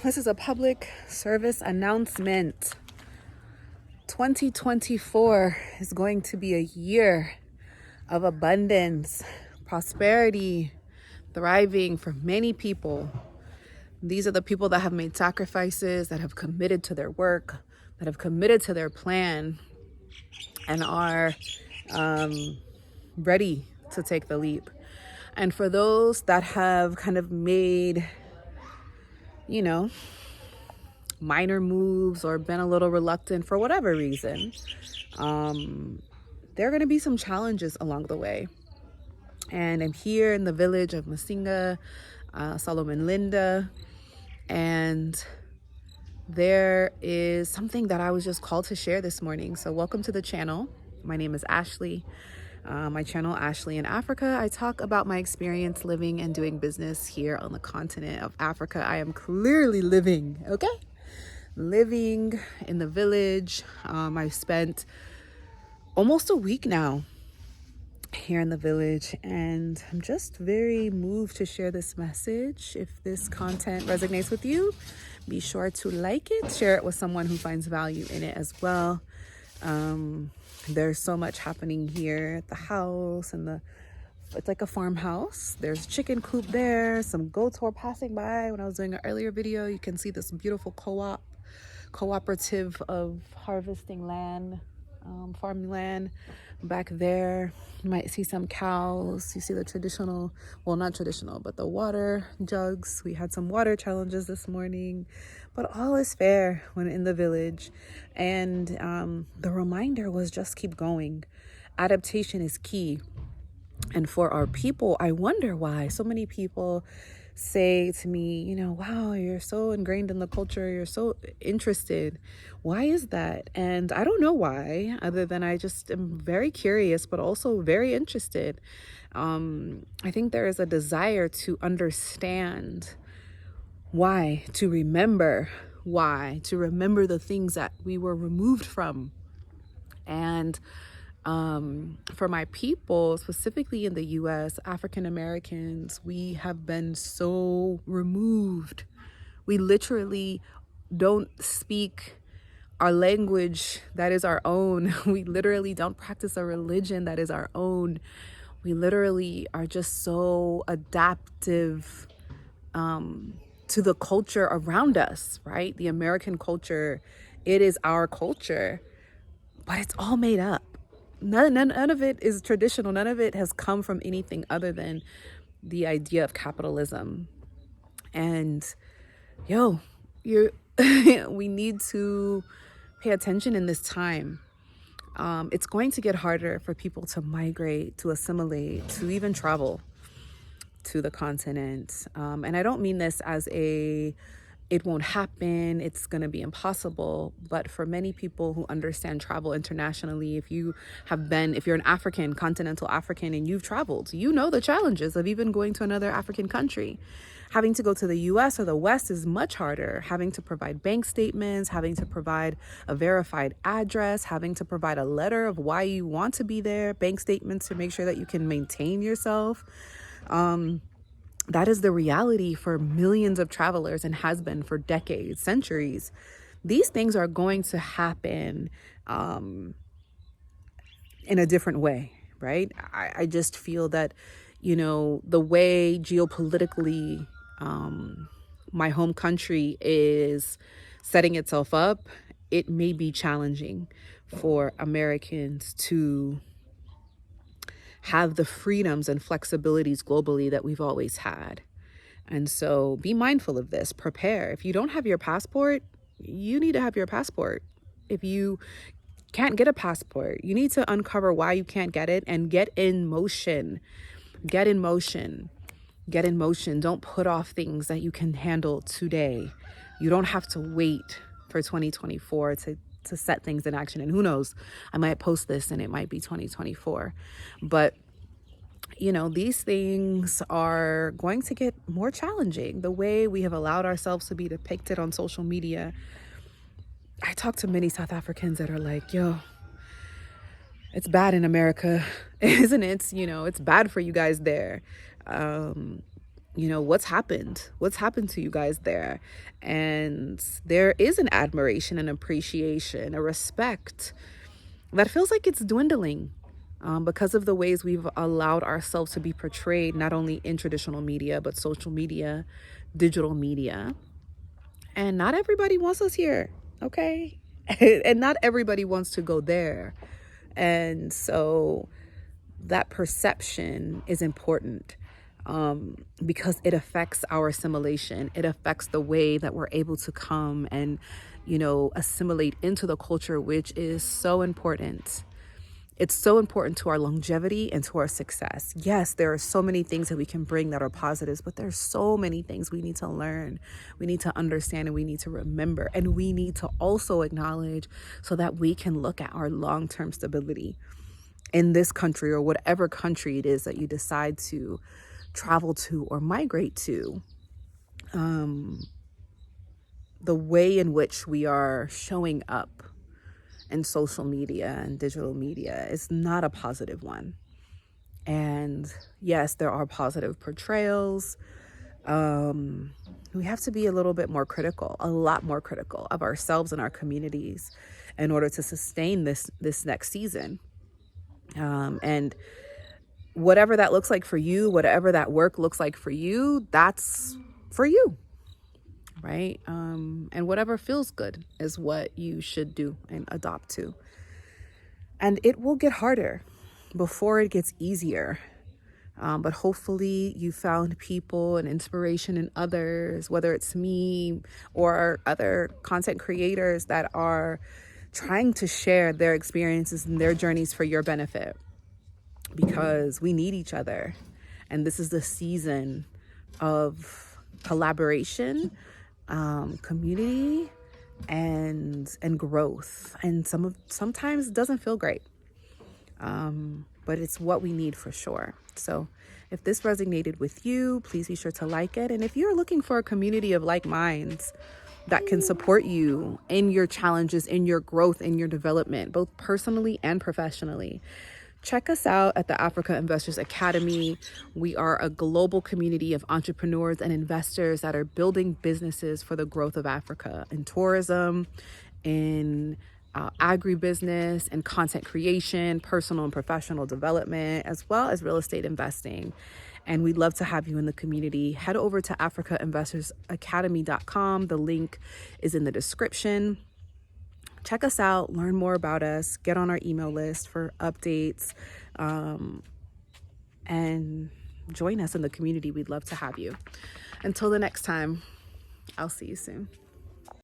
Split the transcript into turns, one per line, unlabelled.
This is a public service announcement. 2024 is going to be a year of abundance, prosperity, thriving for many people. These are the people that have made sacrifices, that have committed to their work, that have committed to their plan, and are ready to take the leap. And for those that have kind of made, minor moves or been a little reluctant for whatever reason, there are going to be some challenges along the way. And I'm here in the village of Masinga, Solomon Linda, and there is something that I was just called to share this morning. So welcome to the channel. My name is Ashley. My channel, Ashley in Africa. I talk about my experience living and doing business here on the continent of Africa. I am clearly living in the village. I've spent almost a week now here in the village, and I'm just very moved to share this message. If this content resonates with you, be sure to like it, share it with someone who finds value in it as well. There's so much happening here at the house, and it's like a farmhouse. There's a chicken coop there. Some goats were passing by when I was doing an earlier video. You can see this beautiful cooperative of harvesting land, farmland back there. You might see some cows. You see the traditional, well, not traditional, but the water jugs. We had some water challenges this morning, but all is fair when in the village. And the reminder was just keep going. Adaptation is key. And for our people, I wonder why so many people say to me, wow, you're so ingrained in the culture, you're so interested. Why is that? And I don't know why, other than I just am very curious, but also very interested. I think there is a desire to understand why, to remember why, to remember the things that we were removed from. And for my people, specifically in the US, African Americans, we have been so removed. We literally don't speak our language that is our own. We literally don't practice a religion that is our own. We literally are just so adaptive to the culture around us, right? The American culture, it is our culture, but it's all made up. None of it is traditional. None of it has come from anything other than the idea of capitalism. And we need to pay attention in this time. It's going to get harder for people to migrate, to assimilate, to even travel to the continent. And I don't mean this as it won't happen, it's going to be impossible. But for many people who understand travel internationally, if you're an African, continental African, and you've traveled, you know the challenges of even going to another African country. Having to go to the US or the West is much harder. Having to provide bank statements, having to provide a verified address, having to provide a letter of why you want to be there, bank statements to make sure that you can maintain yourself. That is the reality for millions of travelers and has been for decades, centuries. These things are going to happen in a different way, right? I just feel that, the way geopolitically my home country is setting itself up, it may be challenging for Americans to have the freedoms and flexibilities globally that we've always had. And so be mindful of this. Prepare. If you don't have your passport, you need to have your passport. If you can't get a passport, you need to uncover why you can't get it and get in motion. Get in motion. Get in motion. Don't put off things that you can handle today. You don't have to wait for 2024 to set things in action. And who knows, I might post this and it might be 2024. But, these things are going to get more challenging. The way we have allowed ourselves to be depicted on social media. I talk to many South Africans that are like, it's bad in America, isn't it? It's bad for you guys there. what's happened to you guys there. And there is an admiration, an appreciation, a respect that feels like it's dwindling, because of the ways we've allowed ourselves to be portrayed, not only in traditional media, but social media, digital media. And not everybody wants us here, okay? And not everybody wants to go there. And so that perception is important, because it affects our assimilation. It affects the way that we're able to come and, assimilate into the culture, which is so important. It's so important to our longevity and to our success. Yes, there are so many things that we can bring that are positives, but there's so many things we need to learn, we need to understand, and we need to remember. And we need to also acknowledge so that we can look at our long-term stability in this country, or whatever country it is that you decide to travel to or migrate to. The way in which we are showing up in social media and digital media is not a positive one. And yes, there are positive portrayals. We have to be a little bit more critical, a lot more critical of ourselves and our communities in order to sustain this next season. And whatever that looks like for you, whatever that work looks like for you, that's for you, right? And whatever feels good is what you should do and adopt to. And it will get harder before it gets easier. But hopefully you found people and inspiration in others, whether it's me or other content creators that are trying to share their experiences and their journeys for your benefit, because we need each other. And this is the season of collaboration, community, and growth. And sometimes it doesn't feel great, but it's what we need for sure. So if this resonated with you, please be sure to like it. And if you're looking for a community of like minds that can support you in your challenges, in your growth, in your development, both personally and professionally, check us out at the Afrika Investors Academy. We are a global community of entrepreneurs and investors that are building businesses for the growth of Africa in tourism, in agribusiness, and content creation, personal and professional development, as well as real estate investing. And we'd love to have you in the community. Head over to africainvestorsacademy.com. The link is in the description. Check us out, learn more about us, get on our email list for updates, and join us in the community. We'd love to have you. Until the next time, I'll see you soon.